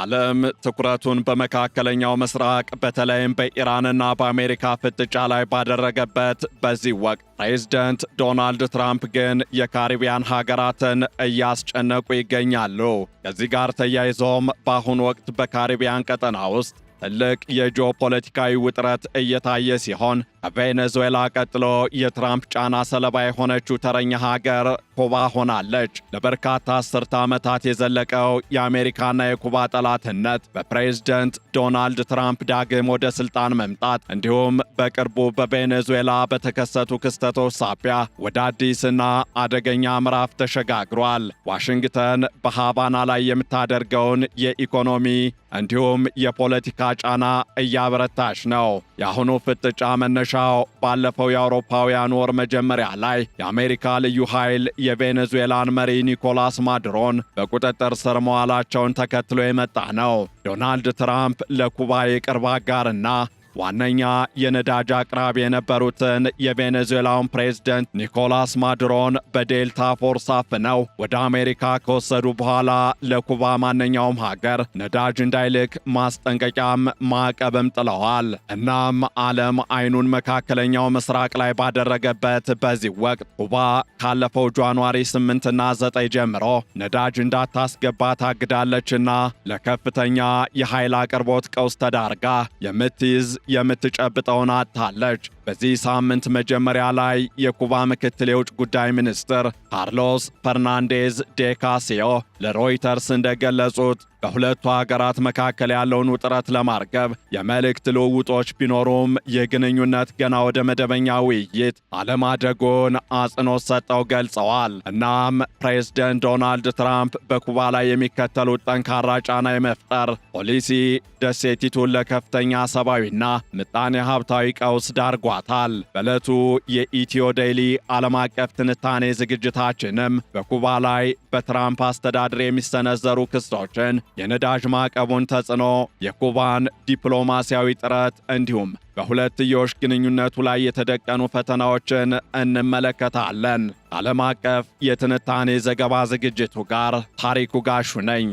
ዓለም ትኩረቱን በመካከለኛው ምስራቅ በተለይም በኢራንና በአሜሪካ ፍጥጫ ላይ ባደረገበት በዚህ ወቅት ፕሬዝዳንት ዶናልድ ትራምፕ ግን የካሪቢያን ሀገራትን እያስጨነቁ ይገኛሉ። ከዚህ ጋር ተያይዞም በአሁኑ ወቅት በካሪቢያን ቀጠና ውስጥ ትልቅ የጂኦፖለቲካዊ ውጥረት እየታየ ሲሆን ከቬኔዙዌላ ቀጥሎ የትራምፕ ጫና ሰለባ የሆነችው ተረኛ ሀገር ኩባ ሆናለች። ለበርካታ አስርተ ዓመታት የዘለቀው የአሜሪካና የኩባ ጠላትነት በፕሬዝዳንት ዶናልድ ትራምፕ ዳግም ወደ ስልጣን መምጣት እንዲሁም በቅርቡ በቬኔዙዌላ በተከሰቱ ክስተቶች ሳቢያ ወደ አዲስና አደገኛ ምዕራፍ ተሸጋግሯል። ዋሽንግተን በሃቫና ላይ የምታደርገውን የኢኮኖሚ እንዲሁም የፖለቲካ ጫና እያበረታች ነው። የአሁኑ ፍጥጫ መነሻው ባለፈው የአውሮፓውያን ወር መጀመሪያ ላይ የአሜሪካ ልዩ ኃይል የቬኔዙዌላን መሪ ኒኮላስ ማዱሮን በቁጥጥር ስር መዋላቸውን ተከትሎ የመጣ ነው። ዶናልድ ትራምፕ ለኩባ የቅርብ አጋርና ዋነኛ የነዳጅ አቅራቢ የነበሩትን የቬኔዙዌላውን ፕሬዝዳንት ኒኮላስ ማዱሮን በዴልታ ፎርስ አፍነው ወደ አሜሪካ ከወሰዱ በኋላ ለኩባ ማንኛውም ሀገር ነዳጅ እንዳይልክ ማስጠንቀቂያም ማዕቀብም ጥለዋል። እናም ዓለም አይኑን መካከለኛው ምስራቅ ላይ ባደረገበት በዚህ ወቅት ኩባ ካለፈው ጃንዋሪ 8ና 9 ጀምሮ ነዳጅ እንዳታስገባ ታግዳለችና ለከፍተኛ የኃይል አቅርቦት ቀውስ ተዳርጋ የምትጨብጠውን አጥታለች። በዚህ ሳምንት መጀመሪያ ላይ የኩባ ምክትል የውጭ ጉዳይ ሚኒስትር ካርሎስ ፈርናንዴዝ ዴ ካሲዮ ለሮይተርስ እንደገለጹት በሁለቱ ሀገራት መካከል ያለውን ውጥረት ለማርገብ የመልእክት ልውውጦች ቢኖሩም የግንኙነት ገና ወደ መደበኛ ውይይት አለማደጉን አጽንኦት ሰጠው ገልጸዋል። እናም ፕሬዝዳንት ዶናልድ ትራምፕ በኩባ ላይ የሚከተሉት ጠንካራ ጫና የመፍጠር ፖሊሲ ደሴቲቱን ለከፍተኛ ሰብአዊና ምጣኔ ሀብታዊ ቀውስ ዳርጓታል። በዕለቱ የኢትዮ ዴይሊ ዓለም አቀፍ ትንታኔ ዝግጅታችንም በኩባ ላይ በትራምፕ አስተዳደር የሚሰነዘሩ ክሶችን፣ የነዳጅ ማዕቀቡን ተጽዕኖ፣ የኩባን ዲፕሎማሲያዊ ጥረት እንዲሁም በሁለትዮሽ ግንኙነቱ ላይ የተደቀኑ ፈተናዎችን እንመለከታለን። ዓለም አቀፍ የትንታኔ ዘገባ ዝግጅቱ ጋር ታሪኩ ጋሹ ነኝ።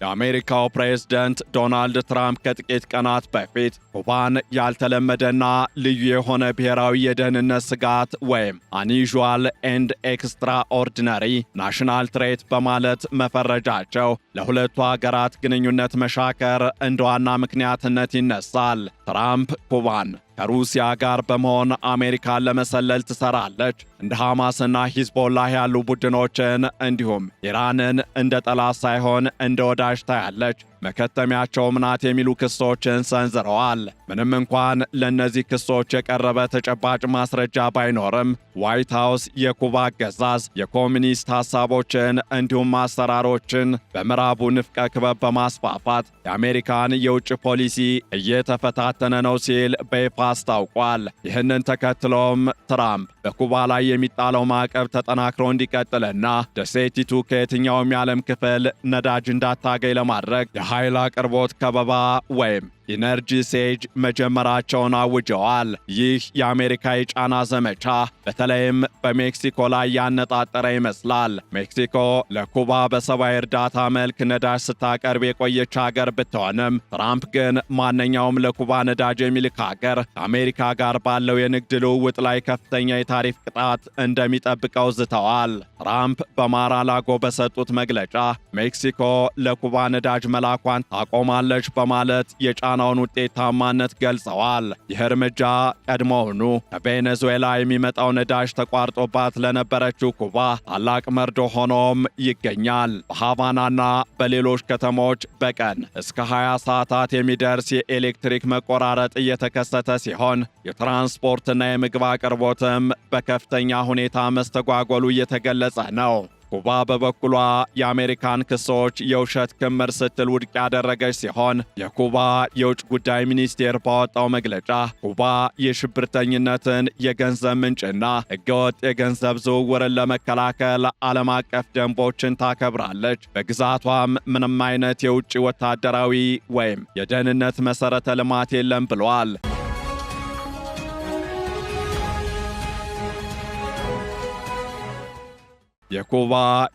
የአሜሪካው ፕሬዝዳንት ዶናልድ ትራምፕ ከጥቂት ቀናት በፊት ኩባን ያልተለመደና ልዩ የሆነ ብሔራዊ የደህንነት ስጋት ወይም አንዩዥዋል ኤንድ ኤክስትራኦርዲነሪ ናሽናል ትሬት በማለት መፈረጃቸው ለሁለቱ ሀገራት ግንኙነት መሻከር እንደ ዋና ምክንያትነት ይነሳል። ትራምፕ ኩባን ከሩሲያ ጋር በመሆን አሜሪካን ለመሰለል ትሰራለች፣ እንደ ሐማስና ሂዝቦላህ ያሉ ቡድኖችን እንዲሁም ኢራንን እንደ ጠላት ሳይሆን እንደ ወዳጅ ታያለች፣ መከተሚያቸውም ናት የሚሉ ክሶችን ሰንዝረዋል። ምንም እንኳን ለእነዚህ ክሶች የቀረበ ተጨባጭ ማስረጃ ባይኖርም ዋይት ሃውስ የኩባ አገዛዝ የኮሚኒስት ሐሳቦችን እንዲሁም አሰራሮችን በምዕራቡ ንፍቀ ክበብ በማስፋፋት የአሜሪካን የውጭ ፖሊሲ እየተፈታተነ ነው ሲል በይፋ አስታውቋል። ይህንን ተከትሎም ትራምፕ በኩባ ላይ የሚጣለው ማዕቀብ ተጠናክሮ እንዲቀጥልና ደሴቲቱ ከየትኛውም የዓለም ክፍል ነዳጅ እንዳታገኝ ለማድረግ የኃይል አቅርቦት ከበባ ወይም ኢነርጂ ሴጅ መጀመራቸውን አውጀዋል። ይህ የአሜሪካ የጫና ዘመቻ በተለይም በሜክሲኮ ላይ ያነጣጠረ ይመስላል። ሜክሲኮ ለኩባ በሰብአዊ እርዳታ መልክ ነዳጅ ስታቀርብ የቆየች ሀገር ብትሆንም ትራምፕ ግን ማንኛውም ለኩባ ነዳጅ የሚልክ ሀገር ከአሜሪካ ጋር ባለው የንግድ ልውውጥ ላይ ከፍተኛ የታሪፍ ቅጣት እንደሚጠብቀው ዝተዋል። ትራምፕ በማራላጎ በሰጡት መግለጫ ሜክሲኮ ለኩባ ነዳጅ መላኳን ታቆማለች በማለት የጫናውን ውጤታማነት ገልጸዋል። ይህ እርምጃ ቀድሞውኑ ከቬኔዙዌላ የሚመጣው ነዳጅ ተቋርጦባት ለነበረችው ኩባ ታላቅ መርዶ ሆኖም ይገኛል። በሃቫናና በሌሎች ከተሞች በቀን እስከ 20 ሰዓታት የሚደርስ የኤሌክትሪክ መቆራረጥ እየተከሰተ ሲሆን የትራንስፖርትና የምግብ አቅርቦትም በከፍተኛ ሁኔታ መስተጓጎሉ እየተገለጸ ነው። ኩባ በበኩሏ የአሜሪካን ክሶች የውሸት ክምር ስትል ውድቅ ያደረገች ሲሆን የኩባ የውጭ ጉዳይ ሚኒስቴር ባወጣው መግለጫ ኩባ የሽብርተኝነትን የገንዘብ ምንጭና ሕገወጥ የገንዘብ ዝውውርን ለመከላከል ዓለም አቀፍ ደንቦችን ታከብራለች። በግዛቷም ምንም አይነት የውጭ ወታደራዊ ወይም የደህንነት መሠረተ ልማት የለም ብለዋል። የኩባ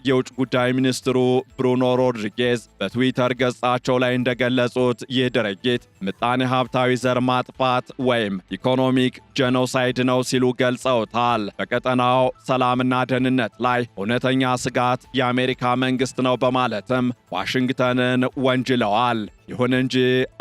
የውጭ ጉዳይ ሚኒስትሩ ብሩኖ ሮድሪጌዝ በትዊተር ገጻቸው ላይ እንደገለጹት ይህ ድርጊት ምጣኔ ሀብታዊ ዘር ማጥፋት ወይም ኢኮኖሚክ ጄኖሳይድ ነው ሲሉ ገልጸውታል። በቀጠናው ሰላምና ደህንነት ላይ እውነተኛ ስጋት የአሜሪካ መንግስት ነው በማለትም ዋሽንግተንን ወንጅለዋል። ይሁን እንጂ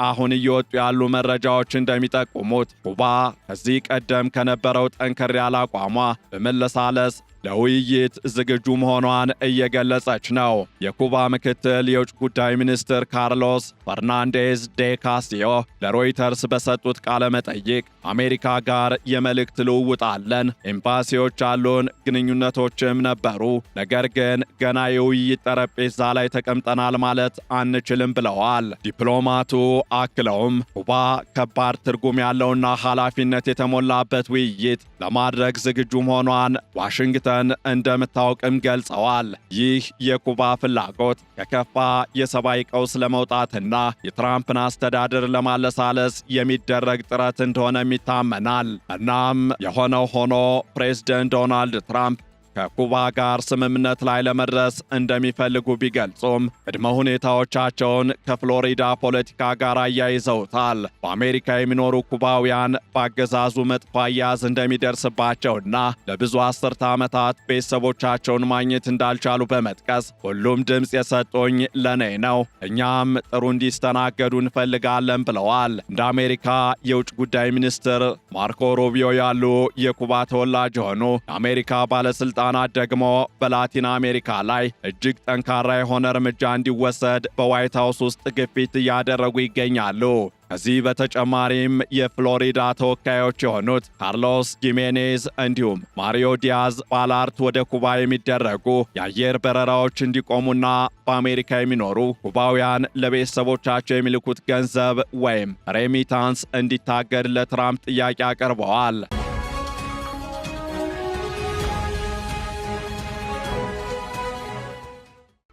አሁን እየወጡ ያሉ መረጃዎች እንደሚጠቁሙት ኩባ ከዚህ ቀደም ከነበረው ጠንከር ያለ አቋሟ በመለሳለስ ለውይይት ዝግጁ መሆኗን እየገለጸች ነው። የኩባ ምክትል የውጭ ጉዳይ ሚኒስትር ካርሎስ ፈርናንዴዝ ዴ ካስቲዮ ለሮይተርስ በሰጡት ቃለ መጠይቅ አሜሪካ ጋር የመልእክት ልውውጥ አለን፣ ኤምባሲዎች አሉን፣ ግንኙነቶችም ነበሩ። ነገር ግን ገና የውይይት ጠረጴዛ ላይ ተቀምጠናል ማለት አንችልም ብለዋል። ዲፕሎማቱ አክለውም ኩባ ከባድ ትርጉም ያለውና ኃላፊነት የተሞላበት ውይይት ለማድረግ ዝግጁ መሆኗን ዋሽንግተን እንደምታውቅም ገልጸዋል። ይህ የኩባ ፍላጎት ከከፋ የሰብአዊ ቀውስ ለመውጣትና የትራምፕን አስተዳደር ለማለሳለስ የሚደረግ ጥረት እንደሆነም ይታመናል። እናም የሆነው ሆኖ ፕሬዝደንት ዶናልድ ትራምፕ ከኩባ ጋር ስምምነት ላይ ለመድረስ እንደሚፈልጉ ቢገልጹም ቅድመ ሁኔታዎቻቸውን ከፍሎሪዳ ፖለቲካ ጋር አያይዘውታል። በአሜሪካ የሚኖሩ ኩባውያን በአገዛዙ መጥፎ አያያዝ እንደሚደርስባቸውና ለብዙ አስርተ ዓመታት ቤተሰቦቻቸውን ማግኘት እንዳልቻሉ በመጥቀስ ሁሉም ድምፅ የሰጡኝ ለኔ ነው፣ እኛም ጥሩ እንዲስተናገዱ እንፈልጋለን ብለዋል። እንደ አሜሪካ የውጭ ጉዳይ ሚኒስትር ማርኮ ሩቢዮ ያሉ የኩባ ተወላጅ የሆኑ የአሜሪካ ባለስልጣናት ደግሞ በላቲን አሜሪካ ላይ እጅግ ጠንካራ የሆነ እርምጃ እንዲወሰድ በዋይት ሃውስ ውስጥ ግፊት እያደረጉ ይገኛሉ። ከዚህ በተጨማሪም የፍሎሪዳ ተወካዮች የሆኑት ካርሎስ ጂሜኔዝ እንዲሁም ማሪዮ ዲያዝ ባላርት ወደ ኩባ የሚደረጉ የአየር በረራዎች እንዲቆሙና በአሜሪካ የሚኖሩ ኩባውያን ለቤተሰቦቻቸው የሚልኩት ገንዘብ ወይም ሬሚታንስ እንዲታገድ ለትራምፕ ጥያቄ አቅርበዋል።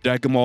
ደግሞ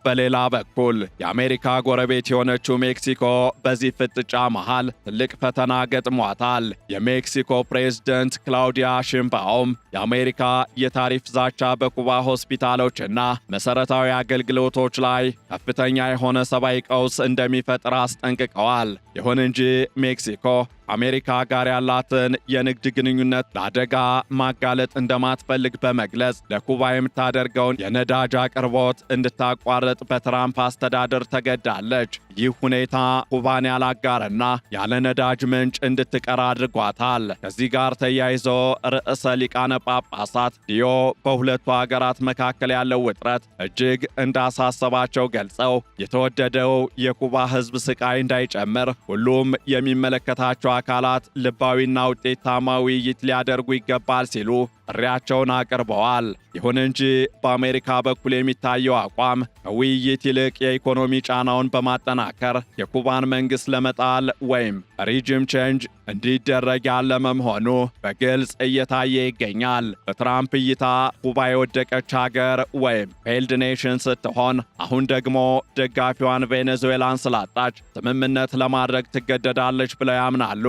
በሌላ በኩል የአሜሪካ ጎረቤት የሆነችው ሜክሲኮ በዚህ ፍጥጫ መሃል ትልቅ ፈተና ገጥሟታል። የሜክሲኮ ፕሬዝደንት ክላውዲያ ሺምባኦም የአሜሪካ የታሪፍ ዛቻ በኩባ ሆስፒታሎችና መሠረታዊ አገልግሎቶች ላይ ከፍተኛ የሆነ ሰብአዊ ቀውስ እንደሚፈጥር አስጠንቅቀዋል። ይሁን እንጂ ሜክሲኮ አሜሪካ ጋር ያላትን የንግድ ግንኙነት ለአደጋ ማጋለጥ እንደማትፈልግ በመግለጽ ለኩባ የምታደርገውን የነዳጅ አቅርቦት እንድታቋርጥ በትራምፕ አስተዳደር ተገዳለች። ይህ ሁኔታ ኩባን ያላጋረና ያለ ነዳጅ ምንጭ እንድትቀር አድርጓታል። ከዚህ ጋር ተያይዞ ርዕሰ ሊቃነ ጳጳሳት ሊዮ በሁለቱ ሀገራት መካከል ያለው ውጥረት እጅግ እንዳሳሰባቸው ገልጸው የተወደደው የኩባ ሕዝብ ስቃይ እንዳይጨምር ሁሉም የሚመለከታቸው አካላት ልባዊና ውጤታማ ውይይት ሊያደርጉ ይገባል ሲሉ ጥሪያቸውን አቅርበዋል። ይሁን እንጂ በአሜሪካ በኩል የሚታየው አቋም ከውይይት ይልቅ የኢኮኖሚ ጫናውን በማጠናከር የኩባን መንግሥት ለመጣል ወይም ሪጅም ቼንጅ እንዲደረግ ያለመ መሆኑ በግልጽ እየታየ ይገኛል። በትራምፕ እይታ ኩባ የወደቀች ሀገር ወይም ፌልድ ኔሽን ስትሆን አሁን ደግሞ ደጋፊዋን ቬኔዙዌላን ስላጣች ስምምነት ለማድረግ ትገደዳለች ብለው ያምናሉ።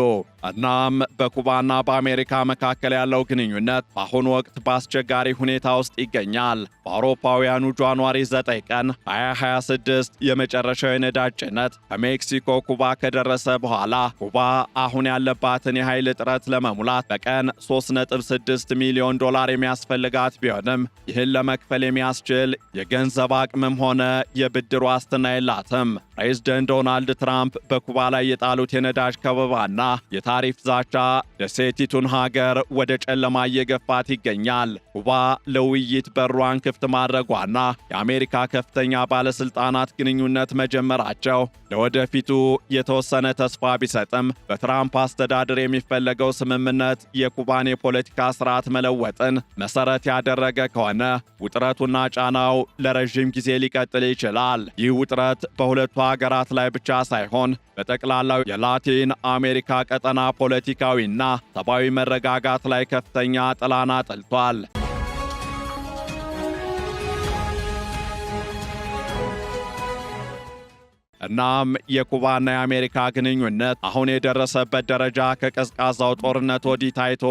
እናም በኩባና በአሜሪካ መካከል ያለው ግንኙነት በአሁኑ ወቅት በአስቸጋሪ ሁኔታ ውስጥ ይገኛል። በአውሮፓውያኑ ጃንዋሪ 9 ቀን 2026 የመጨረሻው የነዳጅ ጭነት ከሜክሲኮ ኩባ ከደረሰ በኋላ ኩባ አሁን ያለባትን የኃይል እጥረት ለመሙላት በቀን $3.6 ሚሊዮን የሚያስፈልጋት ቢሆንም ይህን ለመክፈል የሚያስችል የገንዘብ አቅምም ሆነ የብድር ዋስትና የላትም። ፕሬዝደንት ዶናልድ ትራምፕ በኩባ ላይ የጣሉት የነዳጅ ከበባና የታሪፍ ዛቻ ደሴቲቱን ሀገር ወደ ጨለማ እየገፋት ይገኛል። ኩባ ለውይይት በሯን ክፍት ማድረጓና የአሜሪካ ከፍተኛ ባለስልጣናት ግንኙነት መጀመራቸው ለወደፊቱ የተወሰነ ተስፋ ቢሰጥም በትራምፕ አስተዳደር የሚፈለገው ስምምነት የኩባን የፖለቲካ ስርዓት መለወጥን መሰረት ያደረገ ከሆነ ውጥረቱና ጫናው ለረዥም ጊዜ ሊቀጥል ይችላል። ይህ ውጥረት በሁለቱ ሀገራት ላይ ብቻ ሳይሆን በጠቅላላው የላቲን አሜሪካ ቀጠና ፖለቲካዊና ሰብአዊ መረጋጋት ላይ ከፍተኛ ጥላን አጥልቷል። እናም የኩባና የአሜሪካ ግንኙነት አሁን የደረሰበት ደረጃ ከቀዝቃዛው ጦርነት ወዲህ ታይቶ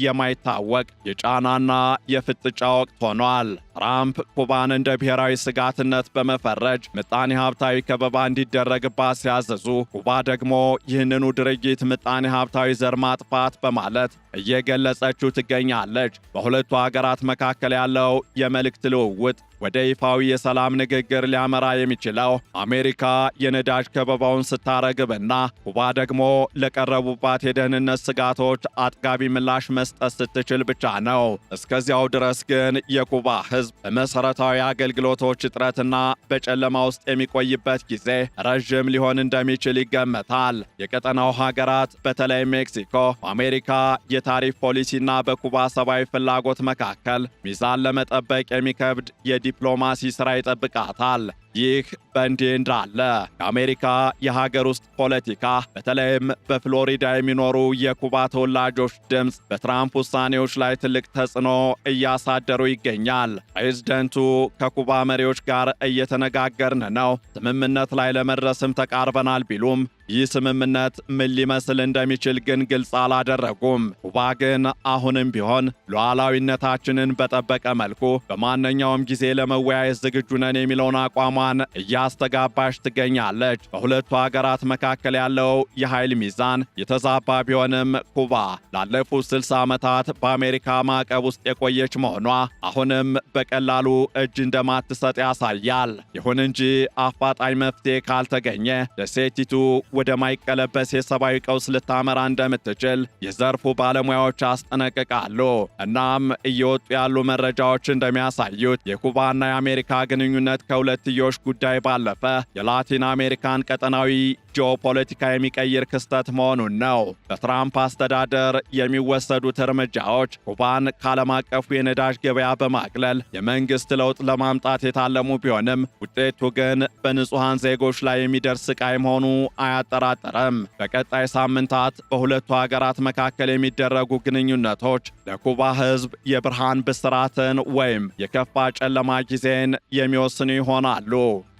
የማይታወቅ የጫናና የፍጥጫ ወቅት ሆኗል። ትራምፕ ኩባን እንደ ብሔራዊ ስጋትነት በመፈረጅ ምጣኔ ሀብታዊ ከበባ እንዲደረግባት ሲያዘዙ፣ ኩባ ደግሞ ይህንኑ ድርጊት ምጣኔ ሀብታዊ ዘር ማጥፋት በማለት እየገለጸችው ትገኛለች። በሁለቱ ሀገራት መካከል ያለው የመልእክት ልውውጥ ወደ ይፋዊ የሰላም ንግግር ሊያመራ የሚችለው አሜሪካ የነዳጅ ከበባውን ስታረግብና ኩባ ደግሞ ለቀረቡባት የደህንነት ስጋቶች አጥጋቢ ምላሽ መስጠት ስትችል ብቻ ነው። እስከዚያው ድረስ ግን የኩባ ሕዝብ በመሠረታዊ አገልግሎቶች እጥረትና በጨለማ ውስጥ የሚቆይበት ጊዜ ረዥም ሊሆን እንደሚችል ይገመታል። የቀጠናው ሀገራት በተለይ ሜክሲኮ በአሜሪካ የታሪፍ ፖሊሲና በኩባ ሰብአዊ ፍላጎት መካከል ሚዛን ለመጠበቅ የሚከብድ ዲፕሎማሲ ሥራ ይጠብቃታል። ይህ በእንዲህ እንዳለ የአሜሪካ የሀገር ውስጥ ፖለቲካ በተለይም በፍሎሪዳ የሚኖሩ የኩባ ተወላጆች ድምፅ በትራምፕ ውሳኔዎች ላይ ትልቅ ተጽዕኖ እያሳደሩ ይገኛል። ፕሬዝደንቱ ከኩባ መሪዎች ጋር እየተነጋገርን ነው፣ ስምምነት ላይ ለመድረስም ተቃርበናል ቢሉም ይህ ስምምነት ምን ሊመስል እንደሚችል ግን ግልጽ አላደረጉም። ኩባ ግን አሁንም ቢሆን ሉዓላዊነታችንን በጠበቀ መልኩ በማንኛውም ጊዜ ለመወያየት ዝግጁ ነን የሚለውን አቋሟን እያስተጋባች ትገኛለች። በሁለቱ ሀገራት መካከል ያለው የኃይል ሚዛን የተዛባ ቢሆንም ኩባ ላለፉት 60 ዓመታት በአሜሪካ ማዕቀብ ውስጥ የቆየች መሆኗ አሁንም በቀላሉ እጅ እንደማትሰጥ ያሳያል። ይሁን እንጂ አፋጣኝ መፍትሄ ካልተገኘ ደሴቲቱ ወደማይቀለበስ የሰብአዊ ቀውስ ልታመራ እንደምትችል የዘርፉ ባለሙያዎች አስጠነቅቃሉ። እናም እየወጡ ያሉ መረጃዎች እንደሚያሳዩት የኩባና የአሜሪካ ግንኙነት ከሁለትዮሽ ጉዳይ ባለፈ የላቲን አሜሪካን ቀጠናዊ ጂኦፖለቲካ የሚቀይር ክስተት መሆኑን ነው። በትራምፕ አስተዳደር የሚወሰዱት እርምጃዎች ኩባን ከዓለም አቀፉ የነዳጅ ገበያ በማቅለል የመንግሥት ለውጥ ለማምጣት የታለሙ ቢሆንም ውጤቱ ግን በንጹሐን ዜጎች ላይ የሚደርስ ስቃይ መሆኑ አያጠራጥርም። በቀጣይ ሳምንታት በሁለቱ ሀገራት መካከል የሚደረጉ ግንኙነቶች ለኩባ ሕዝብ የብርሃን ብስራትን ወይም የከፋ ጨለማ ጊዜን የሚወስኑ ይሆናሉ።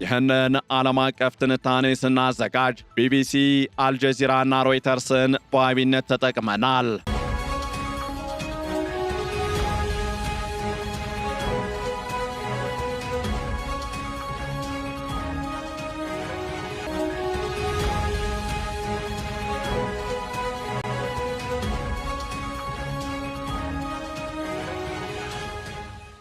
ይህንን ዓለም አቀፍ ትንታኔ ስናዘጋጅ ቢቢሲ፣ አልጀዚራና ሮይተርስን በዋቢነት ተጠቅመናል።